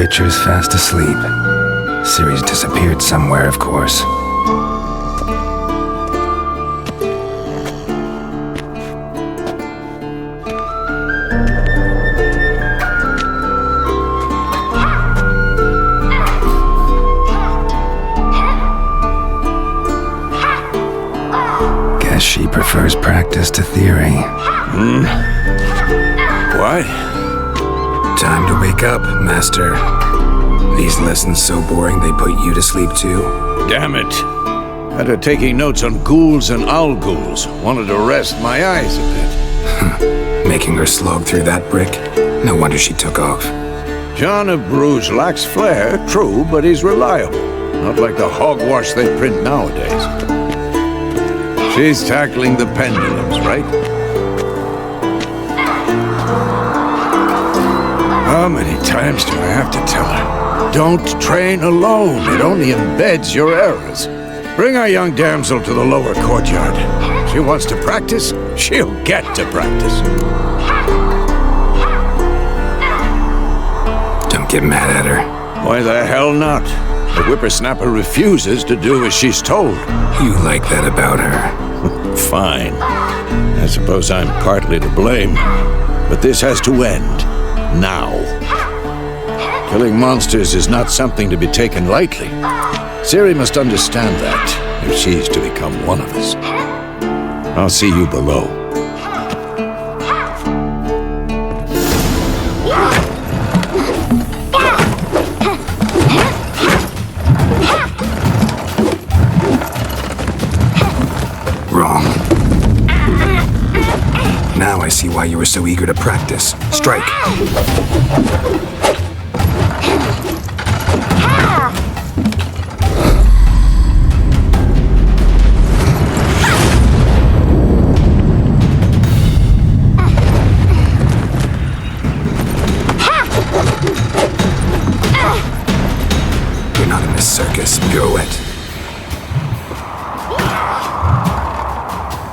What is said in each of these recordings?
Witcher's fast asleep. Ciri's disappeared somewhere, of course. Guess she prefers practice to theory. What? Time to wake up, Master. These lessons so boring they put you to sleep too? Damn it. After taking notes on ghouls and owl-ghouls, wanted to rest my eyes a bit. Making her slog through that brick? No wonder she took off. John of Bruges lacks flair, true, but he's reliable. Not like the hogwash they print nowadays. She's tackling the pendulums, right? How many times do I have to tell her? Don't train alone. It only embeds your errors. Bring our young damsel to the lower courtyard. She wants to practice, she'll get to practice. Don't get mad at her. Why the hell not? The whippersnapper refuses to do as she's told. You like that about her. Fine. I suppose I'm partly to blame. But this has to end. Now. Killing monsters is not something to be taken lightly. Ciri must understand that, if she's to become one of us. I'll see you below. Wrong. Now I see why you were so eager to practice. Strike. You're not in this circus, pirouette.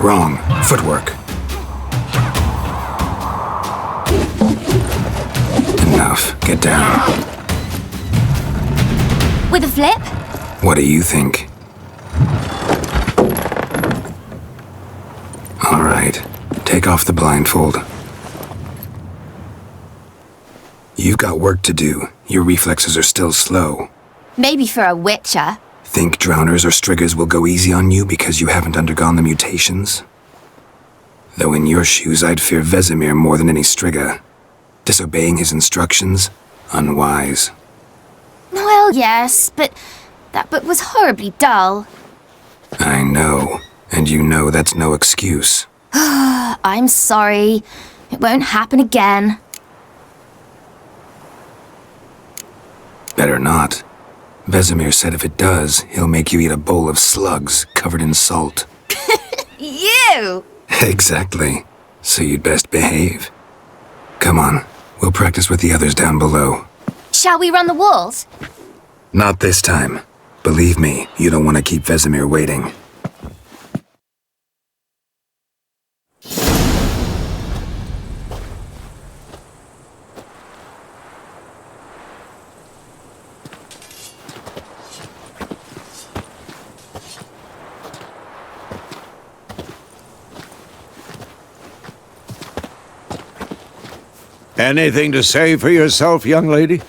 Wrong. Footwork. Enough. Get down. With a flip? What do you think? All right. Take off the blindfold. You've got work to do. Your reflexes are still slow. Maybe for a witcher. Think drowners or striggers will go easy on you because you haven't undergone the mutations? Though in your shoes, I'd fear Vesemir more than any strigger. Disobeying his instructions? Unwise. Well, yes, but that book was horribly dull. I know. And you know that's no excuse. I'm sorry. It won't happen again. Better not. Vesemir said if it does, he'll make you eat a bowl of slugs covered in salt. You! Exactly. So you'd best behave. Come on, we'll practice with the others down below. Shall we run the walls? Not this time. Believe me, you don't want to keep Vesemir waiting. Anything to say for yourself, young lady?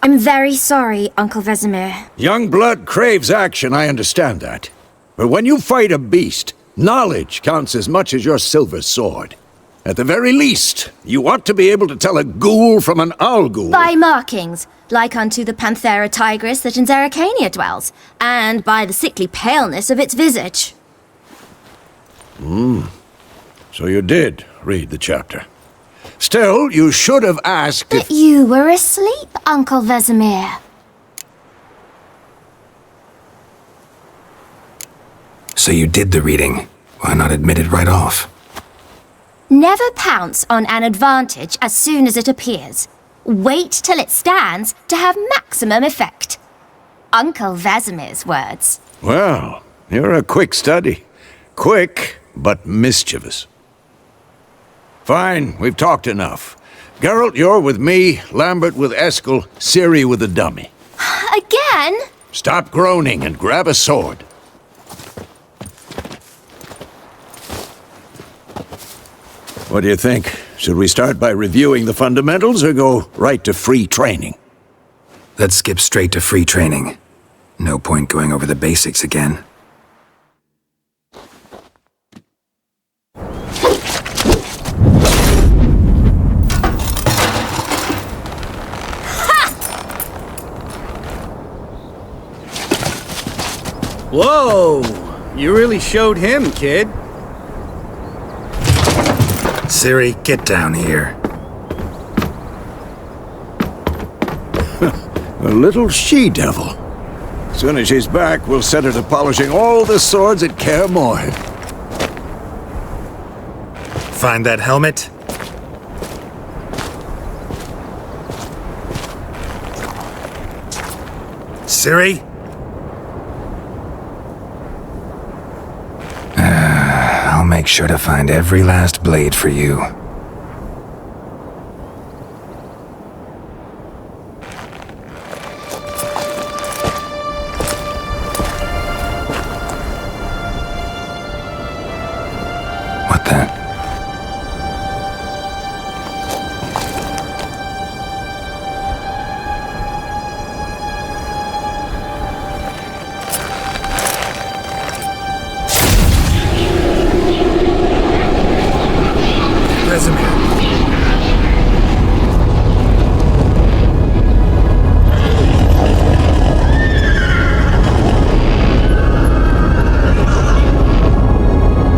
I'm very sorry, Uncle Vesemir. Young blood craves action, I understand that. But when you fight a beast, knowledge counts as much as your silver sword. At the very least, you ought to be able to tell a ghoul from an owl-ghoul. By markings, like unto the Panthera tigris that in Zerrikania dwells, and by the sickly paleness of its visage. So you did read the chapter. Still, you should have asked But if... you were asleep, Uncle Vesemir. So you did the reading. Why not admit it right off? Never pounce on an advantage as soon as it appears. Wait till it stands to have maximum effect. Uncle Vesemir's words. Well, you're a quick study. Quick, but mischievous. Fine, we've talked enough. Geralt, you're with me, Lambert with Eskel, Ciri with the dummy. Again? Stop groaning and grab a sword. What do you think? Should we start by reviewing the fundamentals or go right to free training? Let's skip straight to free training. No point going over the basics again. Whoa! You really showed him, kid. Ciri, get down here. A little she-devil. As soon as she's back, we'll set her to polishing all the swords at Kaer Morhen. Find that helmet? Ciri? I'll make sure to find every last blade for you. What the?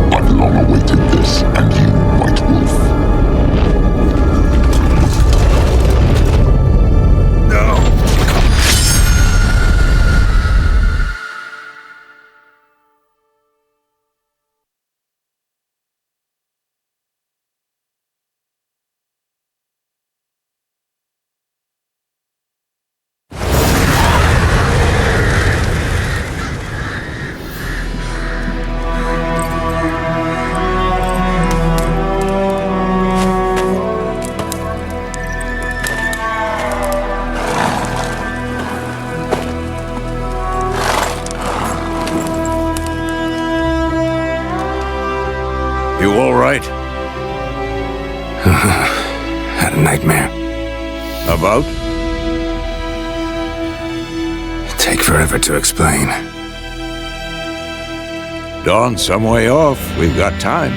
I've long awaited this, and you, White Wolf. You all right? Had a nightmare. About? Take forever to explain. Dawn's some way off. We've got time.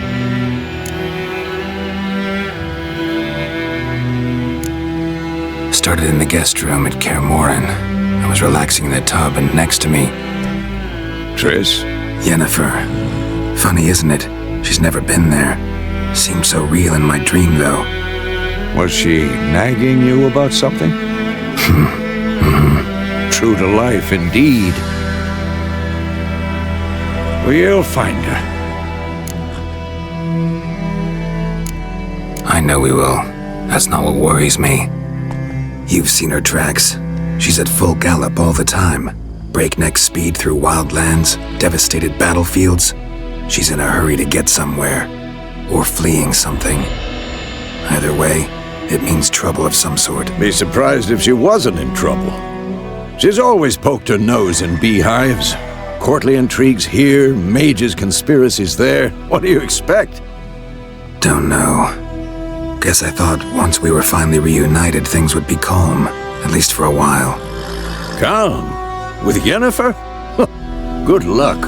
Started in the guest room at Kaer Morhen. I was relaxing in the tub, and next to me, Triss? Yennefer. Funny, isn't it? She's never been there. Seemed so real in my dream, though. Was she nagging you about something? True to life, indeed. We'll find her. I know we will. That's not what worries me. You've seen her tracks. She's at full gallop all the time. Breakneck speed through wild lands, devastated battlefields. She's in a hurry to get somewhere. Or fleeing something. Either way, it means trouble of some sort. Be surprised if she wasn't in trouble. She's always poked her nose in beehives. Courtly intrigues here, mages' conspiracies there. What do you expect? Don't know. Guess I thought once we were finally reunited, things would be calm. At least for a while. Calm? With Yennefer? Good luck.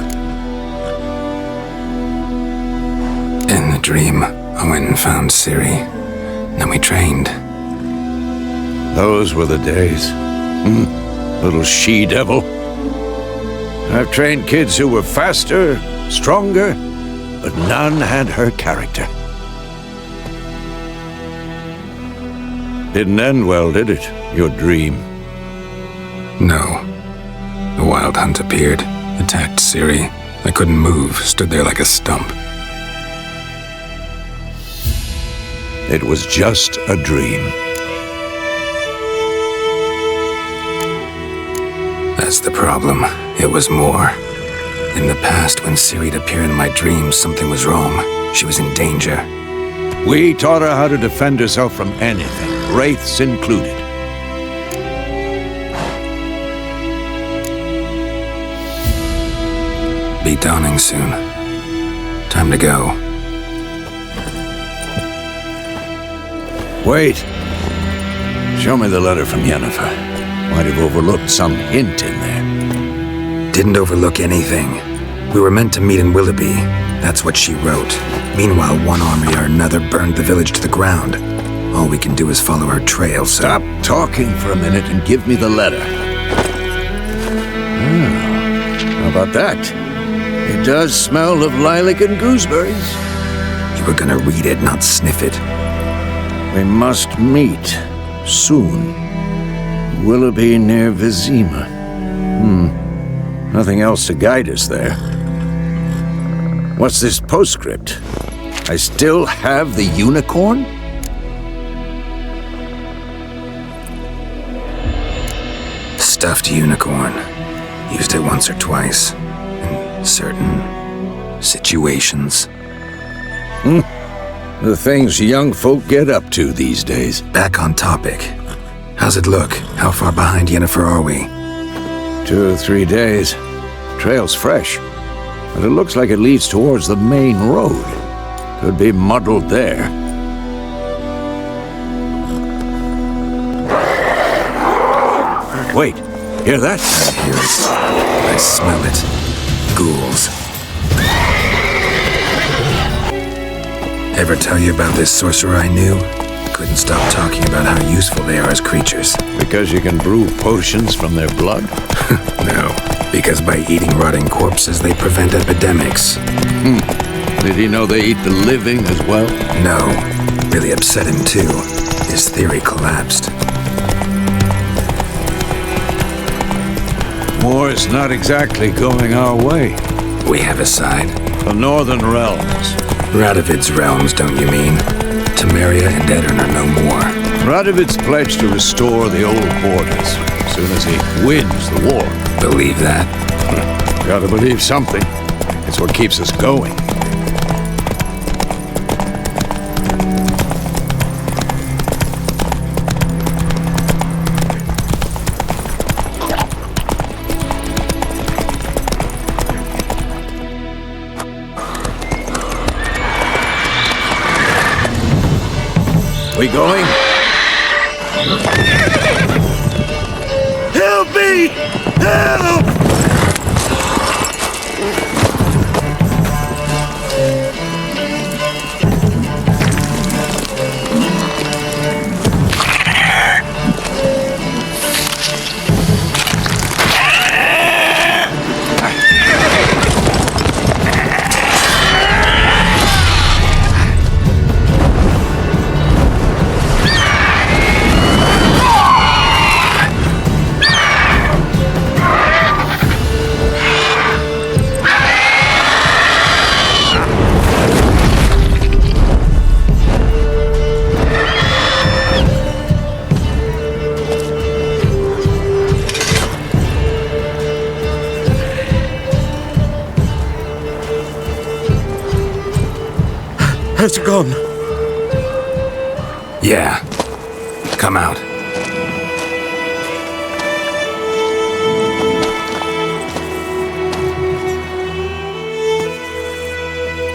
In the dream, I went and found Ciri. Then we trained. Those were the days. Little she-devil. I've trained kids who were faster, stronger, but none had her character. Didn't end well, did it? Your dream? No. The Wild Hunt appeared, attacked Ciri. I couldn't move, stood there like a stump. It was just a dream. That's the problem. It was more. In the past, when Ciri'd appear in my dreams, something was wrong. She was in danger. We taught her how to defend herself from anything, wraiths included. Be dawning soon. Time to go. Wait. Show me the letter from Yennefer. Might have overlooked some hint in there. Didn't overlook anything. We were meant to meet in Willoughby. That's what she wrote. Meanwhile, one army or another burned the village to the ground. All we can do is follow her trail, so... Stop talking for a minute and give me the letter. How about that? It does smell of lilac and gooseberries. You were gonna read it, not sniff it. We must meet. Soon. Willoughby near Vizima. Nothing else to guide us there. What's this postscript? I still have the unicorn? Stuffed unicorn. Used it once or twice. In certain situations. The things young folk get up to these days. Back on topic. How's it look? How far behind Yennefer are we? 2 or 3 days. Trail's fresh. But it looks like it leads towards the main road. Could be muddled there. Wait, hear that? I hear it. I smell it. Ghouls. Ever tell you about this sorcerer I knew? Couldn't stop talking about how useful they are as creatures. Because you can brew potions from their blood? No, because by eating rotting corpses, they prevent epidemics. Did he know they eat the living as well? No, really upset him too. His theory collapsed. War's not exactly going our way. We have a side. The Northern Realms. Radovid's realms, don't you mean? Temeria and Edirn are no more. Radovid's pledged to restore the old borders as soon as he wins the war. Believe that? Gotta believe something. It's what keeps us going. We going? Help me! Help! Has it gone? Yeah. Come out.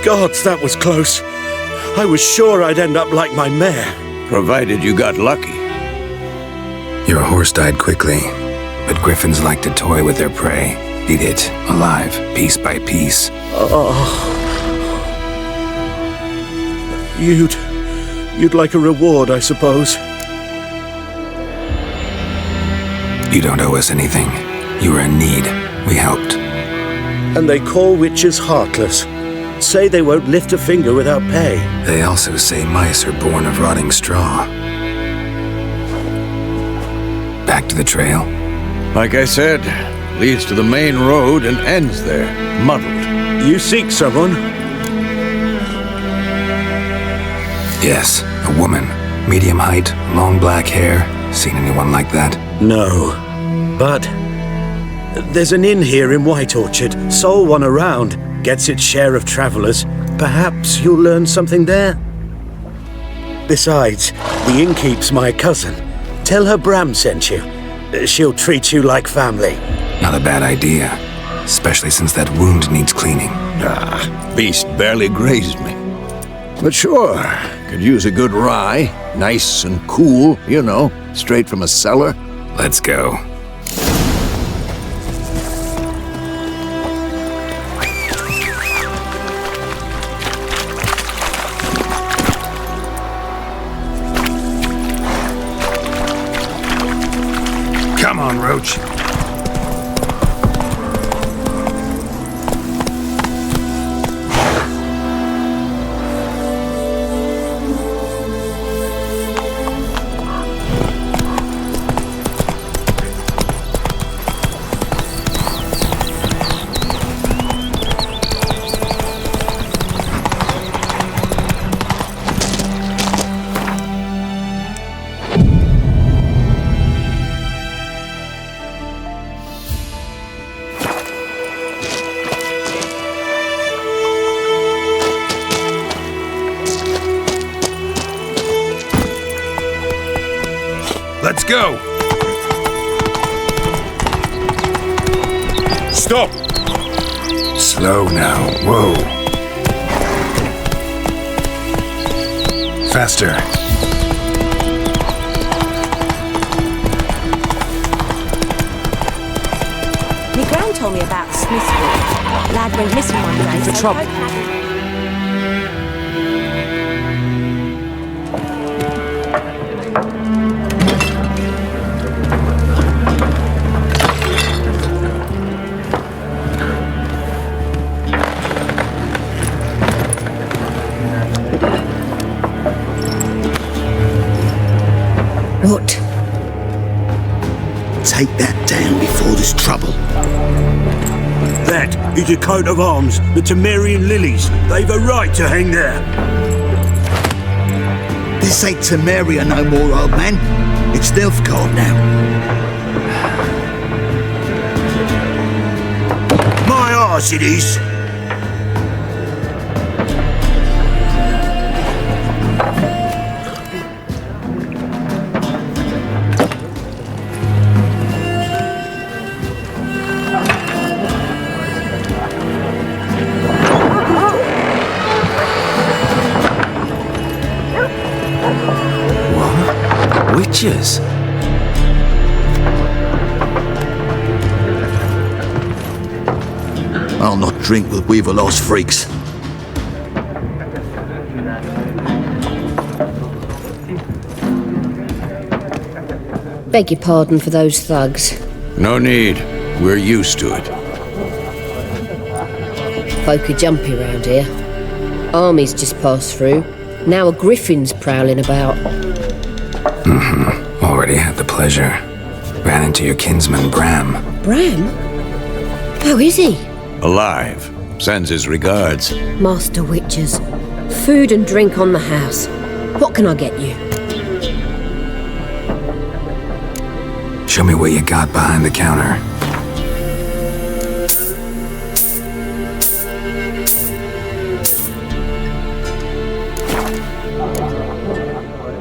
Gods, that was close. I was sure I'd end up like my mare. Provided you got lucky. Your horse died quickly, but griffins like to toy with their prey. Eat it, alive, piece by piece. You'd like a reward, I suppose. You don't owe us anything. You were in need. We helped. And they call witches heartless. Say they won't lift a finger without pay. They also say mice are born of rotting straw. Back to the trail? Like I said, leads to the main road and ends there, muddled. You seek someone? Yes, a woman. Medium height, long black hair. Seen anyone like that? No. But there's an inn here in White Orchard. Sole one around. Gets its share of travelers. Perhaps you'll learn something there? Besides, the innkeep's my cousin. Tell her Bram sent you. She'll treat you like family. Not a bad idea. Especially since that wound needs cleaning. Beast barely grazed me. But sure, could use a good rye. Nice and cool, you know, straight from a cellar. Let's go. Come on, Roach. Let's go! Stop! Slow now. Whoa. Faster. My gran told me about Smithfield. Lad went missing one day. For trouble. What? Take that down before there's trouble. That is a coat of arms, the Temerian lilies. They've a right to hang there. This ain't Temeria no more, old man. It's Nilfgaard now. My arse it is. Witches? I'll not drink with Weaverlaw's freaks. Beg your pardon for those thugs. No need. We're used to it. Folk are jumpy round here. Armies just passed through. Now a griffin's prowling about. Already had the pleasure. Ran into your kinsman, Bram. Bram? How is he? Alive. Sends his regards. Master Witchers. Food and drink on the house. What can I get you? Show me what you got behind the counter.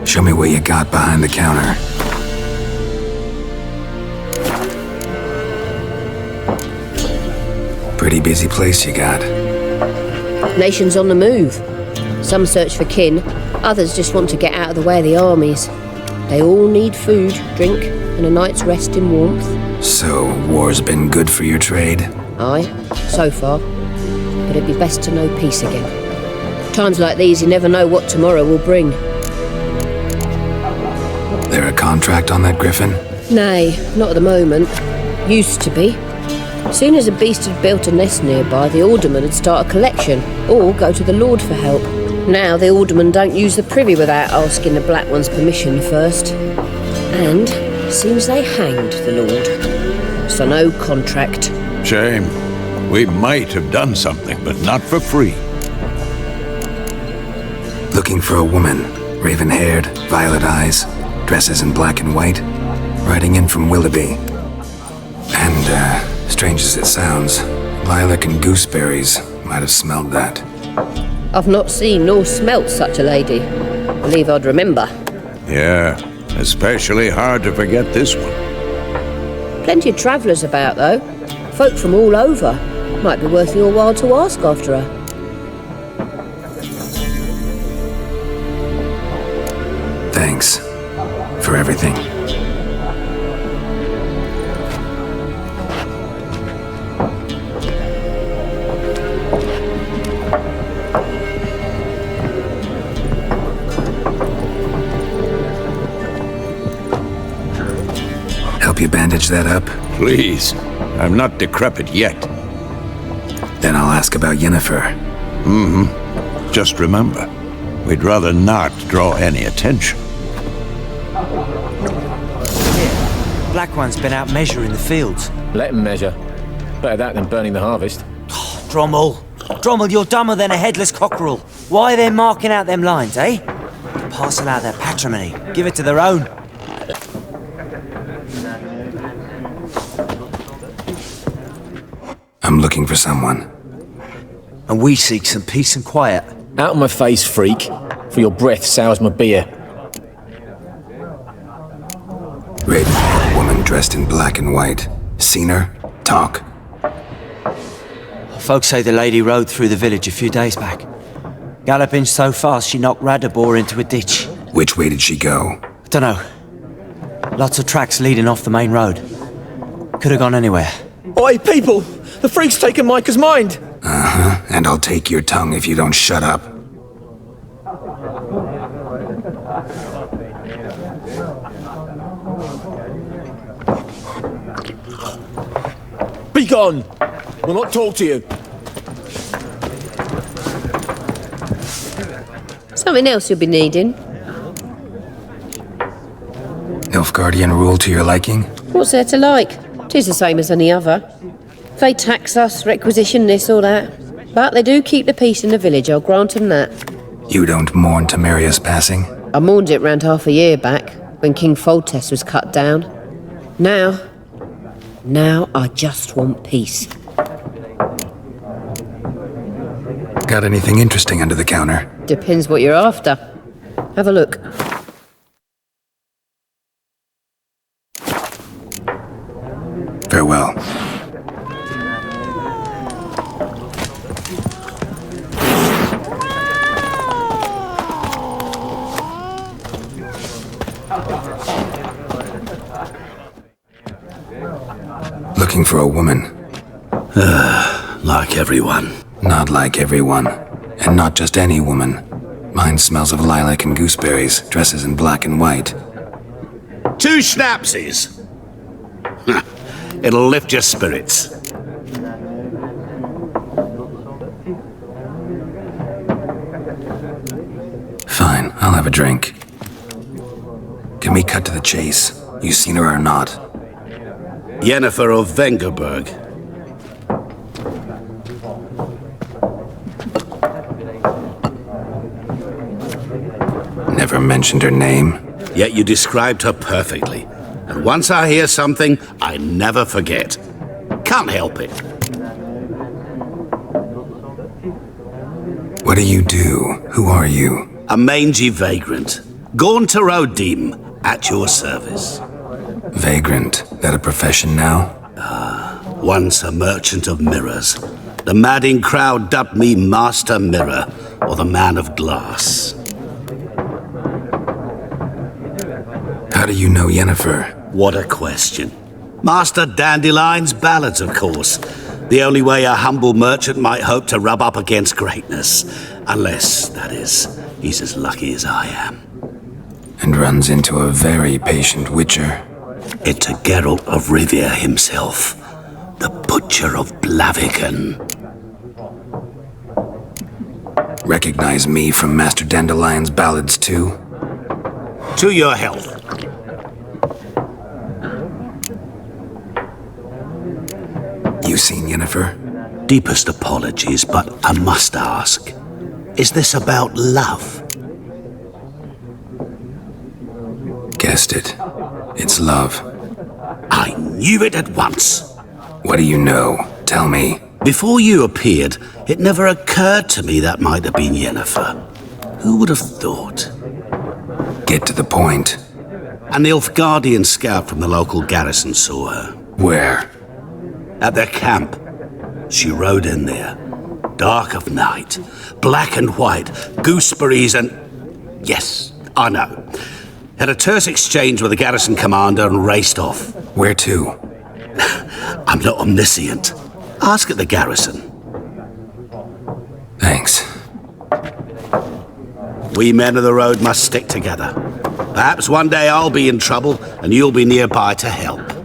Show me what you got behind the counter. Pretty busy place you got. Nations on the move. Some search for kin, others just want to get out of the way of the armies. They all need food, drink, and a night's rest in warmth. So, war's been good for your trade? Aye, so far. But it'd be best to know peace again. Times like these, you never know what tomorrow will bring. There a contract on that griffin? Nay, not at the moment. Used to be. Soon as a beast had built a nest nearby, the alderman would start a collection, or go to the Lord for help. Now the alderman don't use the privy without asking the Black One's permission first. And seems they hanged the Lord. So no contract. Shame. We might have done something, but not for free. Looking for a woman. Raven-haired, violet eyes, dresses in black and white. Riding in from Willoughby. And, strange as it sounds, lilac and gooseberries might have smelled that. I've not seen nor smelt such a lady. Believe I'd remember. Yeah, especially hard to forget this one. Plenty of travellers about, though. Folk from all over. Might be worth your while to ask after her. Thanks for everything. Help you bandage that up? Please, I'm not decrepit yet. Then I'll ask about Yennefer. Just remember, we'd rather not draw any attention. Black One's been out measuring the fields. Let him measure. Better that than burning the harvest. Drommel! Drommel, you're dumber than a headless cockerel. Why are they marking out them lines, eh? Parcel out their patrimony. Give it to their own. I'm looking for someone. And we seek some peace and quiet. Out of my face, freak. For your breath sours my beer. Raven, woman dressed in black and white. Seen her? Talk. Folks say the lady rode through the village a few days back. Galloping so fast she knocked Radabor into a ditch. Which way did she go? Dunno. Lots of tracks leading off the main road. Could have gone anywhere. Oi, people! The freak's taken Micah's mind! Uh-huh, and I'll take your tongue if you don't shut up. Be gone! We'll not talk to you. Something else you'll be needing. Nilfgaardian rule to your liking? What's there to like? 'Tis the same as any other. They tax us, requisition this or that. But they do keep the peace in the village, I'll grant 'em that. You don't mourn Temeria's passing? I mourned it round half a year back, when King Foltest was cut down. Now I just want peace. Got anything interesting under the counter? Depends what you're after. Have a look. Farewell. Looking for a woman. Like everyone. Not like everyone. And not just any woman. Mine smells of lilac and gooseberries, dresses in black and white. 2 schnapsies. It'll lift your spirits. Fine, I'll have a drink. Can we cut to the chase? You seen her or not? Yennefer of Vengerberg. Never mentioned her name. Yet you described her perfectly. And once I hear something, I never forget. Can't help it. What do you do? Who are you? A mangy vagrant. Gaunter O'Dim, at your service. Vagrant. That a profession now? Once a merchant of mirrors. The madding crowd dubbed me Master Mirror, or the Man of Glass. How do you know Yennefer? What a question. Master Dandelion's ballads, of course. The only way a humble merchant might hope to rub up against greatness. Unless, that is, he's as lucky as I am. And runs into a very patient witcher. Into Geralt of Rivia himself. The Butcher of Blaviken. Recognize me from Master Dandelion's ballads too? To your health. You seen Yennefer? Deepest apologies, but I must ask. Is this about love? Guessed it. It's love. I knew it at once. What do you know? Tell me. Before you appeared, it never occurred to me that might have been Yennefer. Who would have thought? Get to the point. An Nilfgaardian scout from the local garrison saw her. Where? At their camp. She rode in there. Dark of night. Black and white. Gooseberries and... Yes, I know. Had a terse exchange with the garrison commander and raced off. Where to? I'm not omniscient. Ask at the garrison. Thanks. We men of the road must stick together. Perhaps one day I'll be in trouble and you'll be nearby to help.